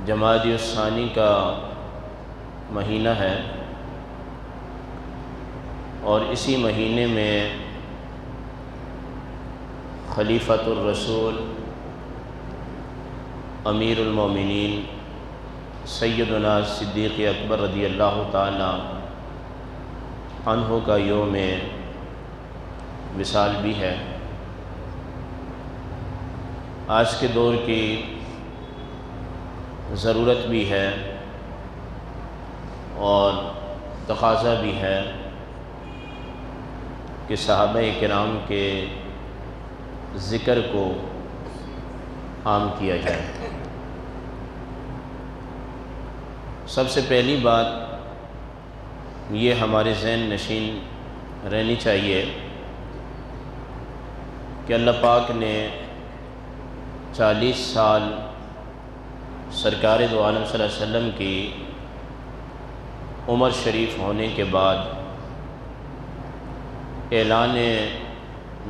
جمادی الثانی کا مہینہ ہے اور اسی مہینے میں خلیفۃ الرسول امیر المومنین سیدنا صدیق اکبر رضی اللہ تعالی عنہ کا یوم وصال بھی ہے۔ آج کے دور کی ضرورت بھی ہے اور تقاضا بھی ہے کہ صحابہ کرام کے ذکر کو عام کیا جائے۔ سب سے پہلی بات یہ ہمارے ذہن نشین رہنی چاہیے کہ اللہ پاک نے 40 سال سرکار دو عالم صلی اللہ علیہ وسلم کی عمر شریف ہونے کے بعد اعلان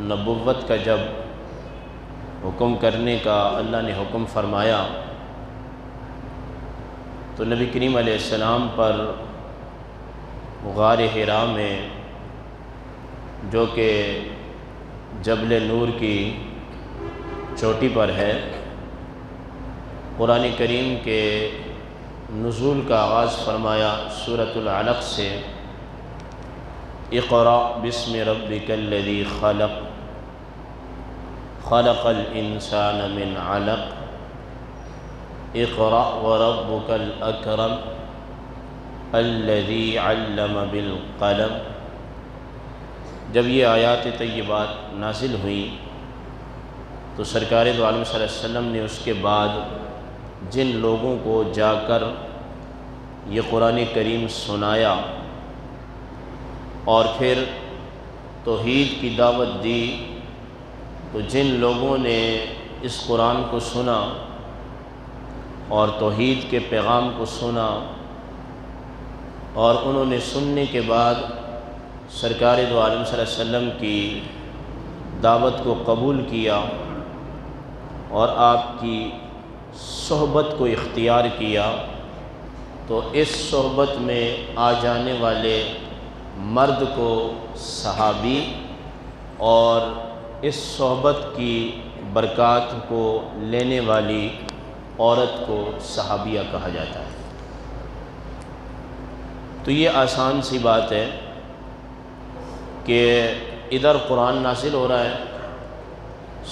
نبوت کا جب حکم کرنے کا اللہ نے حکم فرمایا تو نبی کریم علیہ السلام پر غار حرا میں، جو کہ جبل نور کی چوٹی پر ہے، قرآن کریم کے نزول کا آغاز فرمایا سورۃ العلق سے، اقرأ بسم ربک الذی خلق خلق الانسان من علق اقرأ وربک الاکرم الذی علم بالقلم۔ جب یہ آیات طیبات نازل ہوئیں تو سرکار دو عالم صلی اللہ علیہ وسلم نے اس کے بعد جن لوگوں کو جا کر یہ قرآن کریم سنایا اور پھر توحید کی دعوت دی، تو جن لوگوں نے اس قرآن کو سنا اور توحید کے پیغام کو سنا اور انہوں نے سننے کے بعد سرکار دو عالم صلی اللہ علیہ وسلم کی دعوت کو قبول کیا اور آپ کی صحبت کو اختیار کیا، تو اس صحبت میں آ جانے والے مرد کو صحابی اور اس صحبت کی برکات کو لینے والی عورت کو صحابیہ کہا جاتا ہے۔ تو یہ آسان سی بات ہے کہ ادھر قرآن نازل ہو رہا ہے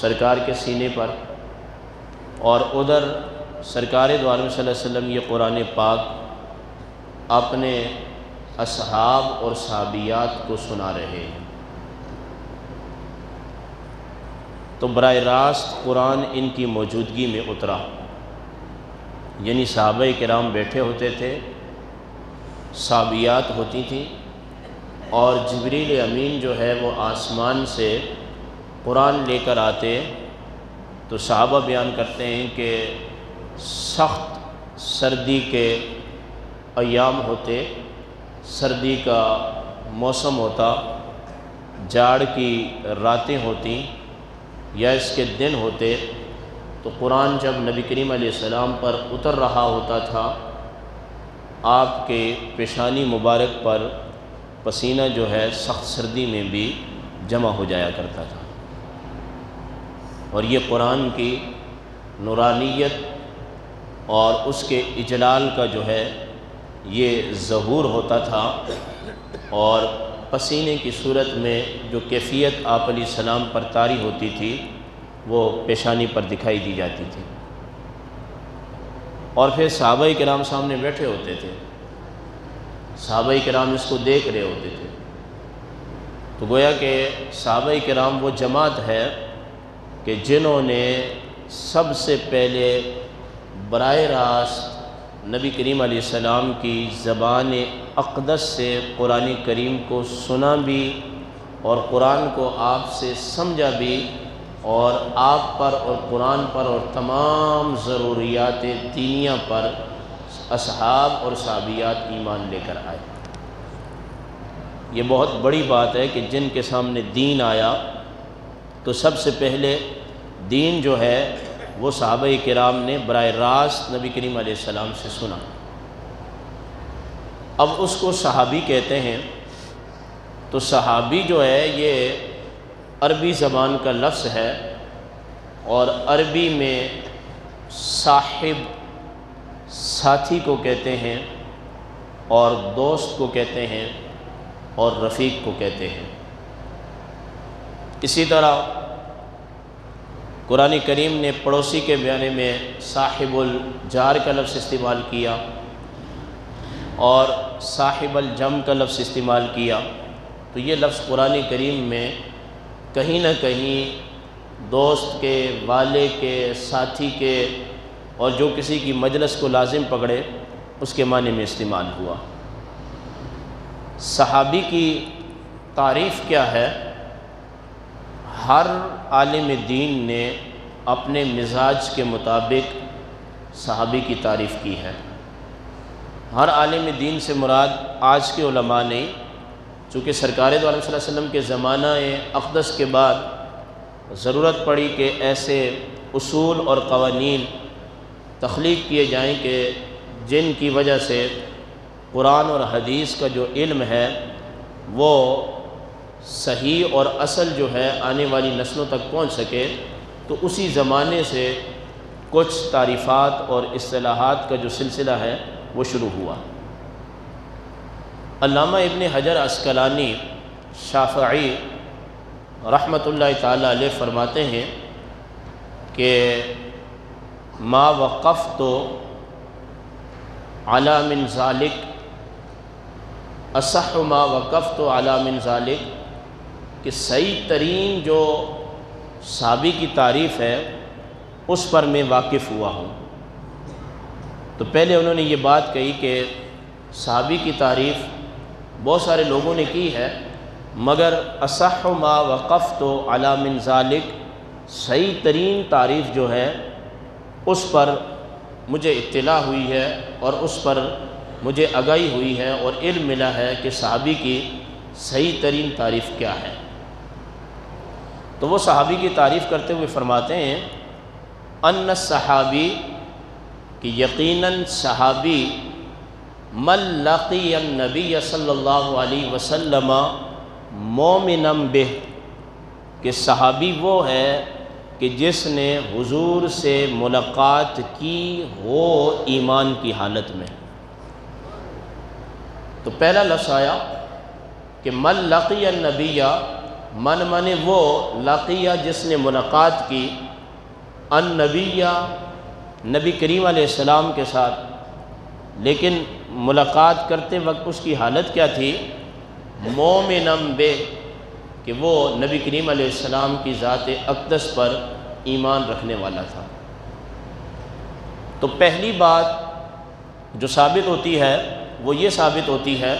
سرکار کے سینے پر اور ادھر سرکار دو عالم صلی اللہ علیہ وسلم یہ قرآن پاک اپنے اصحاب اور صحابیات کو سنا رہے ہیں۔ تو براہ راست قرآن ان کی موجودگی میں اترا، یعنی صحابہ کرام بیٹھے ہوتے تھے، صحابیات ہوتی تھیں اور جبریل امین جو ہے وہ آسمان سے قرآن لے کر آتے۔ تو صحابہ بیان کرتے ہیں کہ سخت سردی کے ایام ہوتے، سردی کا موسم ہوتا، جاڑ کی راتیں ہوتی یا اس کے دن ہوتے، تو قرآن جب نبی کریم علیہ السلام پر اتر رہا ہوتا تھا، آپ کے پیشانی مبارک پر پسینہ جو ہے سخت سردی میں بھی جمع ہو جایا کرتا تھا، اور یہ قرآن کی نورانیت اور اس کے اجلال کا جو ہے یہ ظہور ہوتا تھا، اور پسینے کی صورت میں جو کیفیت آپ علیہ السلام پر طاری ہوتی تھی وہ پیشانی پر دکھائی دی جاتی تھی، اور پھر صحابہ کرام سامنے بیٹھے ہوتے تھے، صحابہ کرام اس کو دیکھ رہے ہوتے تھے۔ تو گویا کہ صحابہ کرام وہ جماعت ہے کہ جنہوں نے سب سے پہلے براہ راست نبی کریم علیہ السلام کی زبان اقدس سے قرآن کریم کو سنا بھی اور قرآن کو آپ سے سمجھا بھی، اور آپ پر اور قرآن پر اور تمام ضروریات دینیہ پر اصحاب اور صحابیات ایمان لے کر آئے۔ یہ بہت بڑی بات ہے کہ جن کے سامنے دین آیا تو سب سے پہلے دین جو ہے وہ صحابہ کرام نے براہ راست نبی کریم علیہ السلام سے سنا۔ اب اس کو صحابی کہتے ہیں۔ تو صحابی جو ہے یہ عربی زبان کا لفظ ہے، اور عربی میں صاحب ساتھی کو کہتے ہیں، اور دوست کو کہتے ہیں، اور رفیق کو کہتے ہیں۔ اسی طرح قرآن کریم نے پڑوسی کے بیانے میں صاحب الجار کا لفظ استعمال کیا اور صاحب الجم کا لفظ استعمال کیا۔ تو یہ لفظ قرآن کریم میں کہیں نہ کہیں دوست کے، والے کے، ساتھی کے، اور جو کسی کی مجلس کو لازم پکڑے اس کے معنی میں استعمال ہوا۔ صحابی کی تعریف کیا ہے؟ ہر عالم دین نے اپنے مزاج کے مطابق صحابی کی تعریف کی ہے۔ ہر عالم دین سے مراد آج کے علماء نہیں، چونکہ سرکار دو عالم صلی اللہ علیہ وسلم کے زمانہ اقدس کے بعد ضرورت پڑی کہ ایسے اصول اور قوانین تخلیق کیے جائیں کہ جن کی وجہ سے قرآن اور حدیث کا جو علم ہے وہ صحیح اور اصل جو ہے آنے والی نسلوں تک پہنچ سکے۔ تو اسی زمانے سے کچھ تعریفات اور اصطلاحات کا جو سلسلہ ہے وہ شروع ہوا۔ علامہ ابن حجر عسقلانی شافعی رحمۃ اللہ تعالی علیہ فرماتے ہیں کہ ما وقفت علی من ذالک اصح ما وقفت علی من ذالک، کہ صحیح ترین جو صحابی کی تعریف ہے اس پر میں واقف ہوا ہوں۔ تو پہلے انہوں نے یہ بات کہی کہ صحابی کی تعریف بہت سارے لوگوں نے کی ہے، مگر اصح ما وقفت علی من ذالک، صحیح ترین تعریف جو ہے اس پر مجھے اطلاع ہوئی ہے اور اس پر مجھے آگاہی ہوئی ہے اور علم ملا ہے کہ صحابی کی صحیح ترین تعریف کیا ہے۔ تو وہ صحابی کی تعریف کرتے ہوئے فرماتے ہیں ان الصحابی، کہ یقیناً صحابی من لقی النبی صلی اللہ علیہ وسلم مومنا بہ، کہ صحابی وہ ہے کہ جس نے حضور سے ملاقات کی ہو ایمان کی حالت میں۔ تو پہلا لفظ آیا کہ من لقی النبی، من مانے وہ، لقیہ جس نے ملاقات کی، النبی نبی کریم علیہ السلام کے ساتھ، لیکن ملاقات کرتے وقت اس کی حالت کیا تھی؟ مومنا بہ، کہ وہ نبی کریم علیہ السلام کی ذات اقدس پر ایمان رکھنے والا تھا۔ تو پہلی بات جو ثابت ہوتی ہے وہ یہ ثابت ہوتی ہے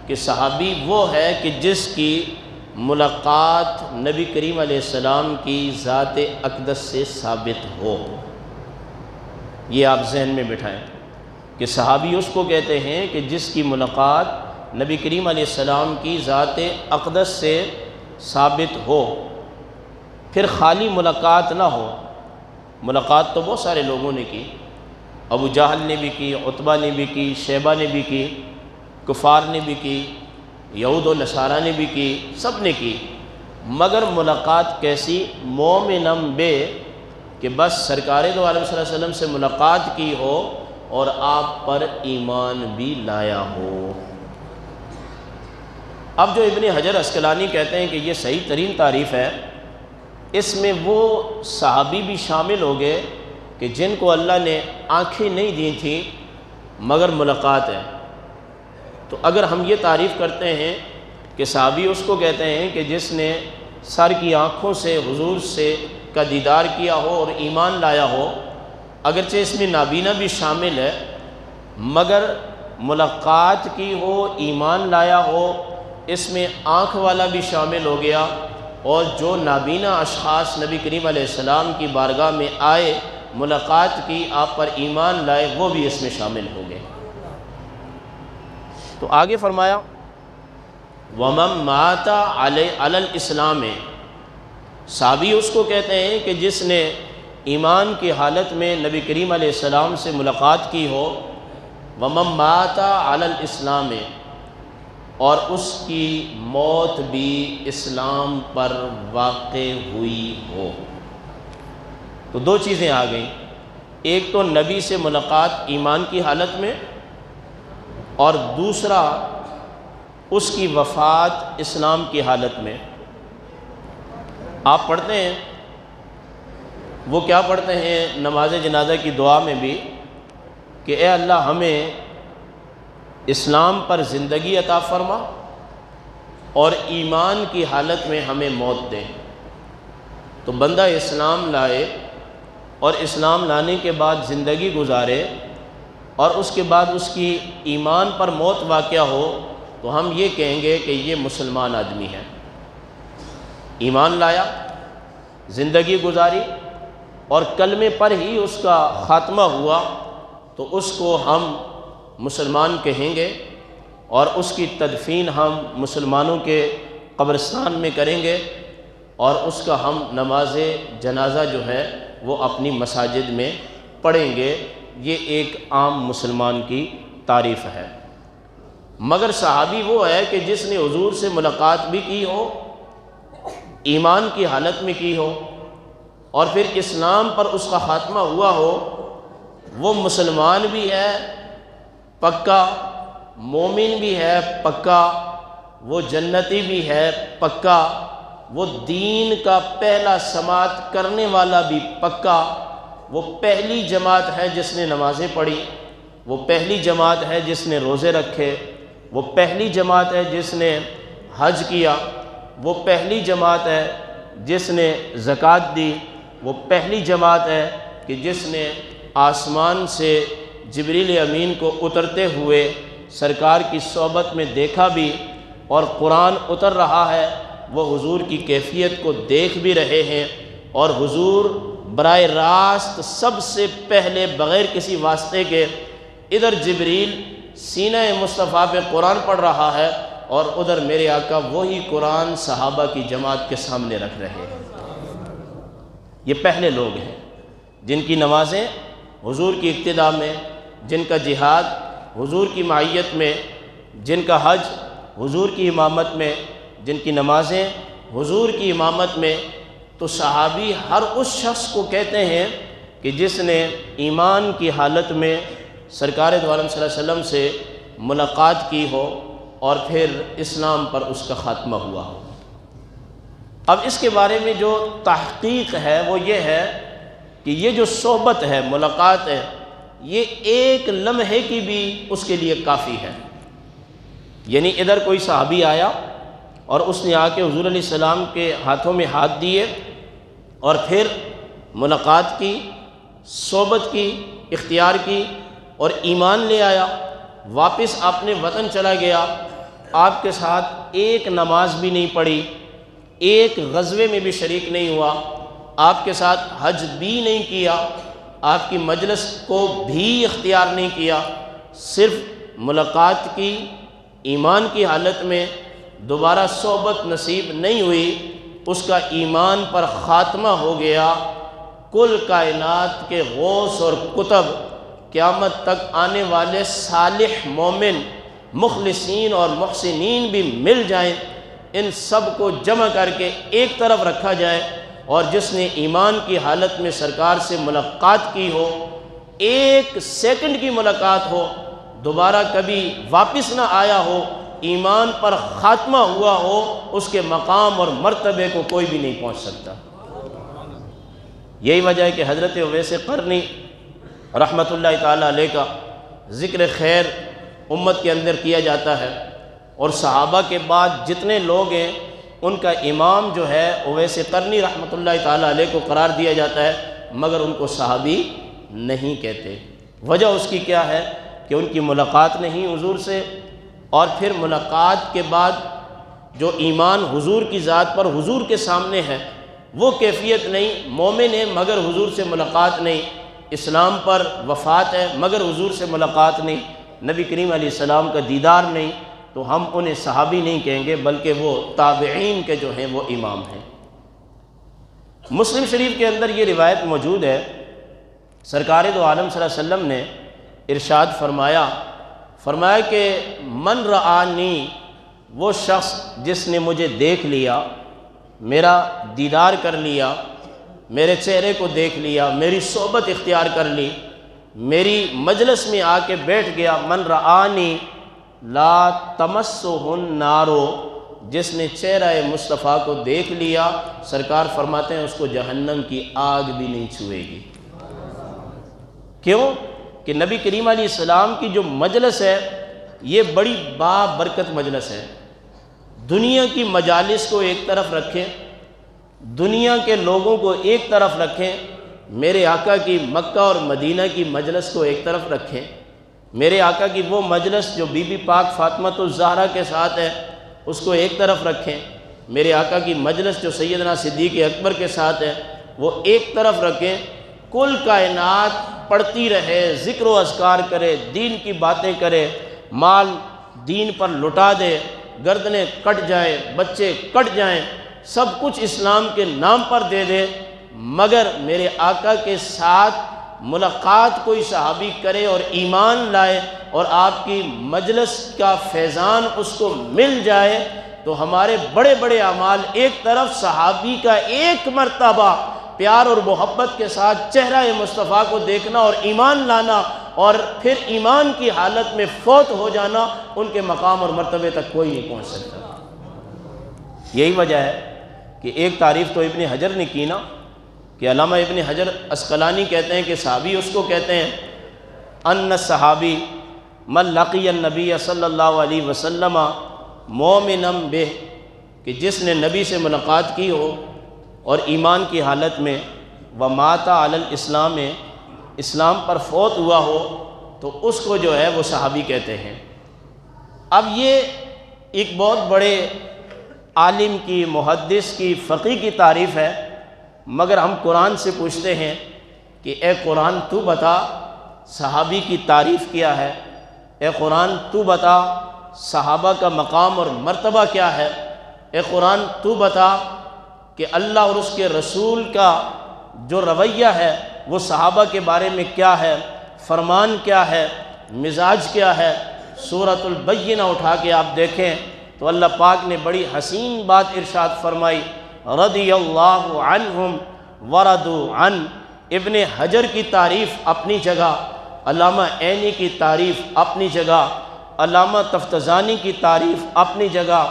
کہ صحابی وہ ہے کہ جس کی ملاقات نبی کریم علیہ السلام کی ذات اقدس سے ثابت ہو۔ یہ آپ ذہن میں بٹھائیں کہ صحابی اس کو کہتے ہیں کہ جس کی ملاقات نبی کریم علیہ السلام کی ذات اقدس سے ثابت ہو۔ پھر خالی ملاقات نہ ہو، ملاقات تو بہت سارے لوگوں نے کی، ابو جہل نے بھی کی، عتبہ نے بھی کی، شیبہ نے بھی کی، کفار نے بھی کی، یہود و نصارہ نے بھی کی، سب نے کی، مگر ملاقات کیسی؟ مومنا بہ، کہ بس سرکار دو عالم صلی اللہ علیہ وسلم سے ملاقات کی ہو اور آپ پر ایمان بھی لایا ہو۔ اب جو ابن حجر عسقلانی کہتے ہیں کہ یہ صحیح ترین تعریف ہے، اس میں وہ صحابی بھی شامل ہو گئے کہ جن کو اللہ نے آنکھیں نہیں دی تھیں مگر ملاقات ہے۔ تو اگر ہم یہ تعریف کرتے ہیں کہ صحابی اس کو کہتے ہیں کہ جس نے سر کی آنکھوں سے حضور سے کا دیدار کیا ہو اور ایمان لایا ہو، اگرچہ اس میں نابینا بھی شامل ہے، مگر ملاقات کی ہو، ایمان لایا ہو، اس میں آنکھ والا بھی شامل ہو گیا، اور جو نابینا اشخاص نبی کریم علیہ السلام کی بارگاہ میں آئے، ملاقات کی، آپ پر ایمان لائے، وہ بھی اس میں شامل ہو گئے۔ تو آگے فرمایا وَمَن مَاتَ عَلَى الْإِسْلَامِ، صحابی اس کو کہتے ہیں کہ جس نے ایمان کی حالت میں نبی کریم علیہ السلام سے ملاقات کی ہو، وَمَن مَاتَ عَلَى الْإِسْلَامِ، اور اس کی موت بھی اسلام پر واقع ہوئی ہو۔ تو دو چیزیں آ گئیں، ایک تو نبی سے ملاقات ایمان کی حالت میں، اور دوسرا اس کی وفات اسلام کی حالت میں۔ آپ پڑھتے ہیں، وہ کیا پڑھتے ہیں نماز جنازہ کی دعا میں بھی کہ اے اللہ ہمیں اسلام پر زندگی عطا فرما اور ایمان کی حالت میں ہمیں موت دے۔ تو بندہ اسلام لائے اور اسلام لانے کے بعد زندگی گزارے اور اس کے بعد اس کی ایمان پر موت واقع ہو تو ہم یہ کہیں گے کہ یہ مسلمان آدمی ہے۔ ایمان لایا، زندگی گزاری اور کلمے پر ہی اس کا خاتمہ ہوا تو اس کو ہم مسلمان کہیں گے، اور اس کی تدفین ہم مسلمانوں کے قبرستان میں کریں گے، اور اس کا ہم نماز جنازہ جو ہے وہ اپنی مساجد میں پڑھیں گے۔ یہ ایک عام مسلمان کی تعریف ہے۔ مگر صحابی وہ ہے کہ جس نے حضور سے ملاقات بھی کی ہو، ایمان کی حالت میں کی ہو، اور پھر اسلام پر اس کا خاتمہ ہوا ہو، وہ مسلمان بھی ہے پکا، مومن بھی ہے پکا، وہ جنتی بھی ہے پکا، وہ دین کا پہلا سماعت کرنے والا بھی پکا، وہ پہلی جماعت ہے جس نے نمازیں پڑھی، وہ پہلی جماعت ہے جس نے روزے رکھے، وہ پہلی جماعت ہے جس نے حج کیا، وہ پہلی جماعت ہے جس نے زکوٰۃ دی، وہ پہلی جماعت ہے کہ جس نے آسمان سے جبریل امین کو اترتے ہوئے سرکار کی صحبت میں دیکھا بھی، اور قرآن اتر رہا ہے، وہ حضور کی کیفیت کو دیکھ بھی رہے ہیں، اور حضور براہ راست سب سے پہلے بغیر کسی واسطے کے ادھر جبریل سینہ مصطفیٰ پہ قرآن پڑھ رہا ہے، اور ادھر میرے آقا وہی قرآن صحابہ کی جماعت کے سامنے رکھ رہے ہیں۔ یہ پہلے لوگ ہیں جن کی نمازیں حضور کی اقتداء میں، جن کا جہاد حضور کی معیت میں، جن کا حج حضور کی امامت میں، جن کی نمازیں حضور کی امامت میں۔ تو صحابی ہر اس شخص کو کہتے ہیں کہ جس نے ایمان کی حالت میں سرکار دو عالم صلی اللہ علیہ وسلم سے ملاقات کی ہو اور پھر اسلام پر اس کا خاتمہ ہوا ہو۔ اب اس کے بارے میں جو تحقیق ہے وہ یہ ہے کہ یہ جو صحبت ہے، ملاقات ہے، یہ ایک لمحے کی بھی اس کے لیے کافی ہے۔ یعنی ادھر کوئی صحابی آیا اور اس نے آ کے حضور علیہ السلام کے ہاتھوں میں ہاتھ دیے اور پھر ملاقات کی، صحبت کی، اختیار کی اور ایمان لے آیا، واپس اپنے وطن چلا گیا، آپ کے ساتھ ایک نماز بھی نہیں پڑھی، ایک غزوے میں بھی شریک نہیں ہوا، آپ کے ساتھ حج بھی نہیں کیا، آپ کی مجلس کو بھی اختیار نہیں کیا، صرف ملاقات کی، ایمان کی حالت میں دوبارہ صحبت نصیب نہیں ہوئی، اس کا ایمان پر خاتمہ ہو گیا۔ کل کائنات کے غوث اور کتب، قیامت تک آنے والے صالح مومن، مخلصین اور محسنین بھی مل جائیں، ان سب کو جمع کر کے ایک طرف رکھا جائے، اور جس نے ایمان کی حالت میں سرکار سے ملاقات کی ہو، ایک سیکنڈ کی ملاقات ہو، دوبارہ کبھی واپس نہ آیا ہو، ایمان پر خاتمہ ہوا ہو، اس کے مقام اور مرتبے کو کوئی بھی نہیں پہنچ سکتا۔ یہی وجہ ہے کہ حضرت اویس قرنی رحمۃ اللہ تعالیٰ علیہ کا ذکر خیر امت کے اندر کیا جاتا ہے، اور صحابہ کے بعد جتنے لوگ ہیں ان کا امام جو ہے اویس قرنی رحمۃ اللہ تعالیٰ علیہ کو قرار دیا جاتا ہے، مگر ان کو صحابی نہیں کہتے۔ وجہ اس کی کیا ہے کہ ان کی ملاقات نہیں حضور سے، اور پھر ملاقات کے بعد جو ایمان حضور کی ذات پر حضور کے سامنے ہے وہ کیفیت نہیں، مومن ہے مگر حضور سے ملاقات نہیں، اسلام پر وفات ہے مگر حضور سے ملاقات نہیں، نبی کریم علیہ السلام کا دیدار نہیں، تو ہم انہیں صحابی نہیں کہیں گے، بلکہ وہ تابعین کے جو ہیں وہ امام ہیں۔ مسلم شریف کے اندر یہ روایت موجود ہے، سرکار دو عالم صلی اللہ علیہ وسلم نے ارشاد فرمایا کہ من رآنی، وہ شخص جس نے مجھے دیکھ لیا، میرا دیدار کر لیا، میرے چہرے کو دیکھ لیا، میری صحبت اختیار کر لی، میری مجلس میں آ کے بیٹھ گیا، من رآنی لا تمسہ النار، جس نے چہرہ مصطفیٰ کو دیکھ لیا، سرکار فرماتے ہیں اس کو جہنم کی آگ بھی نہیں چھوئے گی۔ کیوں؟ کہ نبی کریم علیہ السلام کی جو مجلس ہے یہ بڑی بابرکت مجلس ہے۔ دنیا کی مجالس کو ایک طرف رکھیں، دنیا کے لوگوں کو ایک طرف رکھیں، میرے آقا کی مکہ اور مدینہ کی مجلس کو ایک طرف رکھیں، میرے آقا کی وہ مجلس جو بی بی پاک فاطمۃ الزہرا کے ساتھ ہے اس کو ایک طرف رکھیں، میرے آقا کی مجلس جو سیدنا صدیق اکبر کے ساتھ ہے وہ ایک طرف رکھیں۔ کل کائنات پڑھتی رہے، ذکر و اذکار کرے، دین کی باتیں کرے، مال دین پر لٹا دے، گردنیں کٹ جائیں، بچے کٹ جائیں، سب کچھ اسلام کے نام پر دے دے، مگر میرے آقا کے ساتھ ملاقات کوئی صحابی کرے اور ایمان لائے اور آپ کی مجلس کا فیضان اس کو مل جائے تو ہمارے بڑے بڑے اعمال ایک طرف، صحابی کا ایک مرتبہ پیار اور محبت کے ساتھ چہرہ مصطفیٰ کو دیکھنا اور ایمان لانا اور پھر ایمان کی حالت میں فوت ہو جانا، ان کے مقام اور مرتبے تک کوئی نہیں پہنچ سکتا۔ یہی وجہ ہے کہ ایک تعریف تو ابن حجر نے کی نا، کہ علامہ ابن حجر عسقلانی کہتے ہیں کہ صحابی اس کو کہتے ہیں ان صحابی من لقی النبی صلی اللہ علیہ وسلم مومنا بہ، کہ جس نے نبی سے ملاقات کی ہو اور ایمان کی حالت میں، ومات علی الاسلام، اسلام پر فوت ہوا ہو، تو اس کو جو ہے وہ صحابی کہتے ہیں۔ اب یہ ایک بہت بڑے عالم کی، محدث کی، فقیہ کی تعریف ہے، مگر ہم قرآن سے پوچھتے ہیں کہ اے قرآن تو بتا صحابی کی تعریف کیا ہے، اے قرآن تو بتا صحابہ کا مقام اور مرتبہ کیا ہے، اے قرآن تو بتا کہ اللہ اور اس کے رسول کا جو رویہ ہے وہ صحابہ کے بارے میں کیا ہے، فرمان کیا ہے، مزاج کیا ہے۔ سورۃ البینہ اٹھا کے آپ دیکھیں تو اللہ پاک نے بڑی حسین بات ارشاد فرمائی، رضی اللہ عنہم ورضوا عنہ۔ ابن حجر کی تعریف اپنی جگہ، علامہ عینی کی تعریف اپنی جگہ، علامہ تفتزانی کی تعریف اپنی جگہ،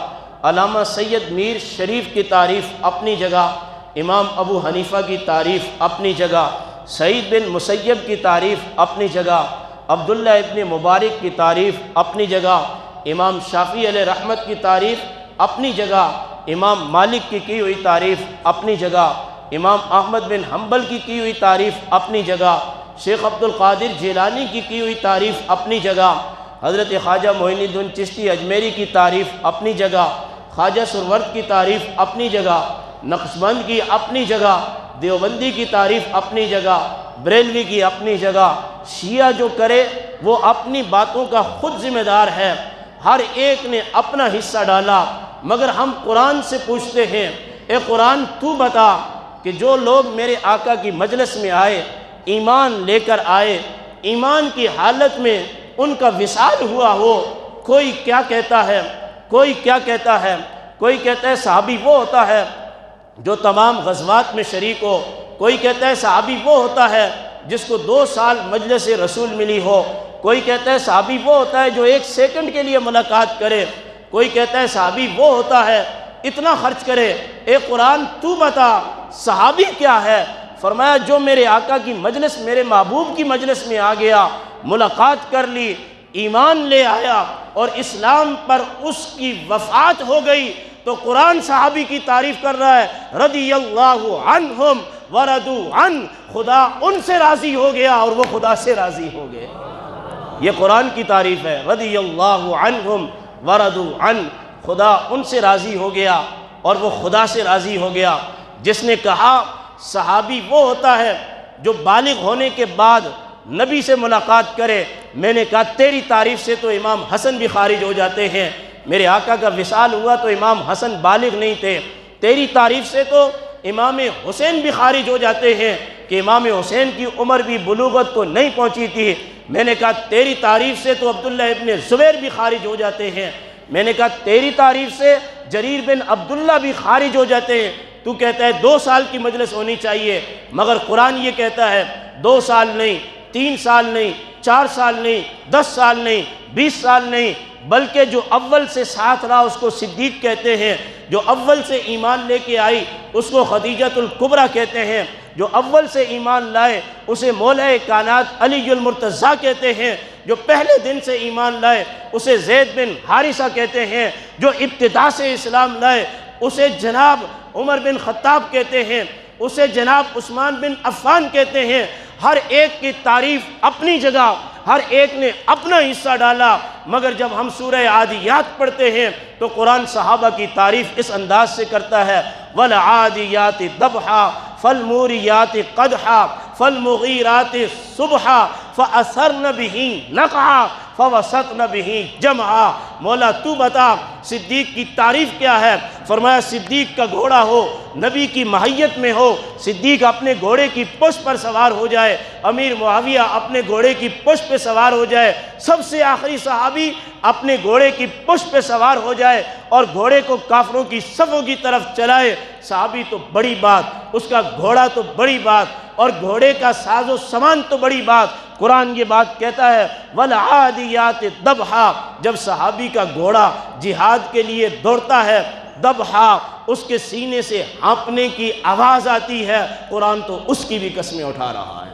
علامہ سید میر شریف کی تعریف اپنی جگہ، امام ابو حنیفہ کی تعریف اپنی جگہ، سعید بن مسیب کی تعریف اپنی جگہ، عبداللہ ابن مبارک کی تعریف اپنی جگہ، امام شافعی علیہ رحمت کی تعریف اپنی جگہ، امام مالک کی ہوئی تعریف اپنی جگہ، امام احمد بن حنبل کی ہوئی تعریف اپنی جگہ، شیخ عبد القادر جیلانی کی ہوئی تعریف اپنی جگہ، حضرت خواجہ معین الدین چشتی اجمیری کی تعریف اپنی جگہ، خواجہ سرورد کی تعریف اپنی جگہ، نقشبند کی اپنی جگہ، دیوبندی کی تعریف اپنی جگہ، بریلوی کی اپنی جگہ۔ شیعہ جو کرے وہ اپنی باتوں کا خود ذمہ دار ہے، ہر ایک نے اپنا حصہ ڈالا، مگر ہم قرآن سے پوچھتے ہیں اے قرآن تو بتا کہ جو لوگ میرے آقا کی مجلس میں آئے، ایمان لے کر آئے، ایمان کی حالت میں ان کا وصال ہوا ہو، کوئی کیا کہتا ہے، کوئی کیا کہتا ہے، کوئی کہتا ہے صحابی وہ ہوتا ہے جو تمام غزوات میں شریک ہو، کوئی کہتا ہے صحابی وہ ہوتا ہے جس کو 2 سال مجلس رسول ملی ہو، کوئی کہتا ہے صحابی وہ ہوتا ہے جو 1 سیکنڈ کے لیے ملاقات کرے، کوئی کہتا ہے صحابی وہ ہوتا ہے اتنا خرچ کرے۔ اے قرآن تو بتا صحابی کیا ہے؟ فرمایا جو میرے آقا کی مجلس، میرے محبوب کی مجلس میں آ گیا، ملاقات کر لی، ایمان لے آیا اور اسلام پر اس کی وفات ہو گئی، تو قرآن صحابی کی تعریف کر رہا ہے، رضی اللہ عنہم ورضوا عنہ، خدا ان سے راضی ہو گیا اور وہ خدا سے راضی ہو گئے۔ یہ قرآن کی تعریف ہے، رضی اللہ عنہم ورضوا عنہ، خدا ان سے راضی ہو گیا اور وہ خدا سے راضی ہو گیا۔ جس نے کہا صحابی وہ ہوتا ہے جو بالغ ہونے کے بعد نبی سے ملاقات کرے، میں نے کہا تیری تعریف سے تو امام حسن بھی خارج ہو جاتے ہیں، میرے آقا کا وصال ہوا تو امام حسن بالغ نہیں تھے، تیری تعریف سے تو امام حسین بھی خارج ہو جاتے ہیں کہ امام حسین کی عمر بھی بلوغت کو نہیں پہنچی تھی۔ میں نے کہا تیری تعریف سے تو عبداللہ ابن زبیر بھی خارج ہو جاتے ہیں، میں نے کہا تیری تعریف سے جریر بن عبداللہ بھی خارج ہو جاتے ہیں، تو کہتا ہے 2 سال کی مجلس ہونی چاہیے، مگر قرآن یہ کہتا ہے 2 سال نہیں، 3 سال نہیں، 4 سال نہیں، 10 سال نہیں، 20 سال نہیں، بلکہ جو اول سے ساتھ رہا اس کو صدیق کہتے ہیں، جو اول سے ایمان لے کے آئی اس کو خدیجۃ الکبریٰ کہتے ہیں، جو اول سے ایمان لائے اسے مولا کائنات علی المرتضیٰ کہتے ہیں، جو پہلے دن سے ایمان لائے اسے زید بن حارثہ کہتے ہیں، جو ابتدا سے اسلام لائے اسے جناب عمر بن خطاب کہتے ہیں، اسے جناب عثمان بن عفان کہتے ہیں۔ ہر ایک کی تعریف اپنی جگہ، ہر ایک نے اپنا حصہ ڈالا، مگر جب ہم سورہ عادیات پڑھتے ہیں تو قرآن صحابہ کی تعریف اس انداز سے کرتا ہے وَالْعَادِيَاتِ ضَبْحًا فَالْمُورِيَاتِ قَدْحًا فَالْمُغِيرَاتِ صُبْحًا فَأَثَرْنَ بِهِ نَقْعًا فَوَسَطْنَ بِهِ جَمْعًا۔ مولا تو بتا صدیق کی تعریف کیا ہے؟ فرمایا صدیق کا گھوڑا ہو، نبی کی مہیت میں ہو، صدیق اپنے گھوڑے کی پشت پر سوار ہو جائے، امیر معاویہ اپنے گھوڑے کی پشت پہ سوار ہو جائے، سب سے آخری صحابی اپنے گھوڑے کی پشت پہ سوار ہو جائے اور گھوڑے کو کافروں کی صفوں کی طرف چلائے، صحابی تو بڑی بات، اس کا گھوڑا تو بڑی بات، اور گھوڑے کا ساز و سامان تو بڑی بات۔ قرآن یہ بات کہتا ہے وَالْعَادِيَاتِ ضَبْحًا، جب صحابی کا گھوڑا جہاد کے لیے دوڑتا ہے، ضبحا اس کے سینے سے ہانپنے کی آواز آتی ہے، قرآن تو اس کی بھی قسمیں اٹھا رہا ہے۔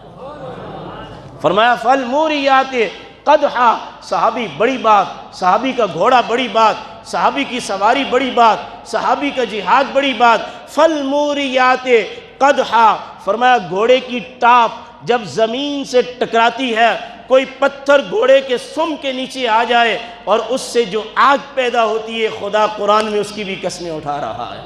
فرمایا فَالْمُورِيَاتِ قَدْحًا، صحابی بڑی بات، صحابی کا گھوڑا بڑی بات، صحابی کی سواری بڑی بات، صحابی کا جہاد بڑی بات۔ فَالْمُورِيَاتِ قَدْحًا، فرمایا گھوڑے کی ٹاپ جب زمین سے ٹکراتی ہے، کوئی پتھر گھوڑے کے سم کے نیچے آ جائے اور اس سے جو آگ پیدا ہوتی ہے، خدا قرآن میں اس کی بھی قسمیں اٹھا رہا ہے۔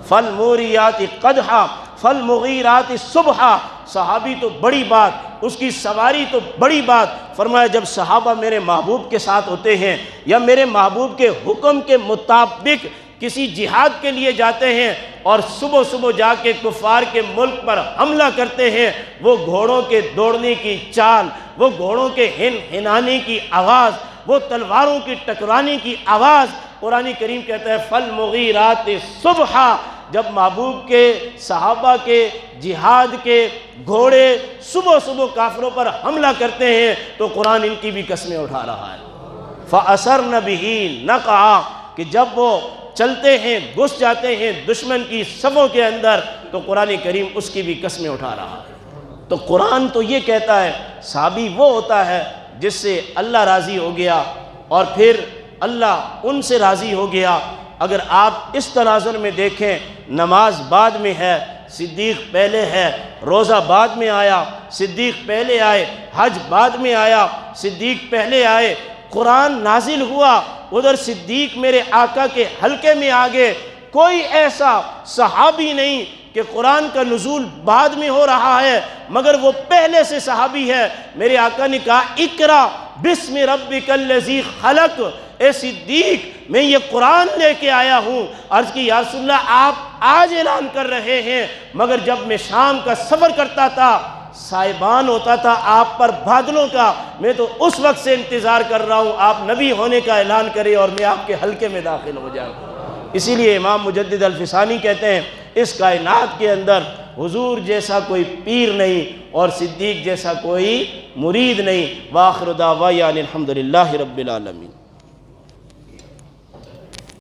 فَالْمُورِيَاتِ قَدْحًا فَالْمُغِيرَاتِ صُبْحًا، صحابی تو بڑی بات، اس کی سواری تو بڑی بات۔ فرمایا جب صحابہ میرے محبوب کے ساتھ ہوتے ہیں یا میرے محبوب کے حکم کے مطابق کسی جہاد کے لیے جاتے ہیں اور صبح صبح جا کے کفار کے ملک پر حملہ کرتے ہیں، وہ گھوڑوں کے دوڑنے کی چال، وہ گھوڑوں کے ہنانے کی آواز، وہ تلواروں کی ٹکرانے کی آواز، قرآن کریم کہتا ہے فَالْمُغِيرَاتِ صُبْحًا، جب محبوب کے صحابہ کے جہاد کے گھوڑے صبح صبح کافروں پر حملہ کرتے ہیں تو قرآن ان کی بھی قسمیں اٹھا رہا ہے۔ فَأَثَرْنَ بِهِ نَقْعًا، کہ جب وہ چلتے ہیں، گھس جاتے ہیں دشمن کی صفوں کے اندر تو قرآن کریم اس کی بھی قسمیں اٹھا رہا ہے۔ تو قرآن تو یہ کہتا ہے صحابی وہ ہوتا ہے جس سے اللہ راضی ہو گیا اور پھر اللہ ان سے راضی ہو گیا۔ اگر آپ اس تناظر میں دیکھیں، نماز بعد میں ہے، صدیق پہلے ہے، روزہ بعد میں آیا، صدیق پہلے آئے، حج بعد میں آیا، صدیق پہلے آئے، قرآن نازل ہوا، ادھر صدیق میرے آقا کے حلقے میں آگے۔ کوئی ایسا صحابی نہیں کہ قرآن کا نزول بعد میں ہو رہا ہے مگر وہ پہلے سے صحابی ہے۔ میرے آقا نے کہا اقرا بسم ربک الذی خلق، اے صدیق میں یہ قرآن لے کے آیا ہوں۔ عرض کی یا رسول اللہ آپ آج اعلان کر رہے ہیں، مگر جب میں شام کا سفر کرتا تھا سائبان ہوتا تھا آپ پر بادلوں کا، میں تو اس وقت سے انتظار کر رہا ہوں آپ نبی ہونے کا اعلان کریں اور میں آپ کے حلقے میں داخل ہو جاؤں۔ اسی لیے امام مجدد الفسانی کہتے ہیں اس کائنات کے اندر حضور جیسا کوئی پیر نہیں اور صدیق جیسا کوئی مرید نہیں۔ وآخر دعوانا الحمدللہ رب العالمین۔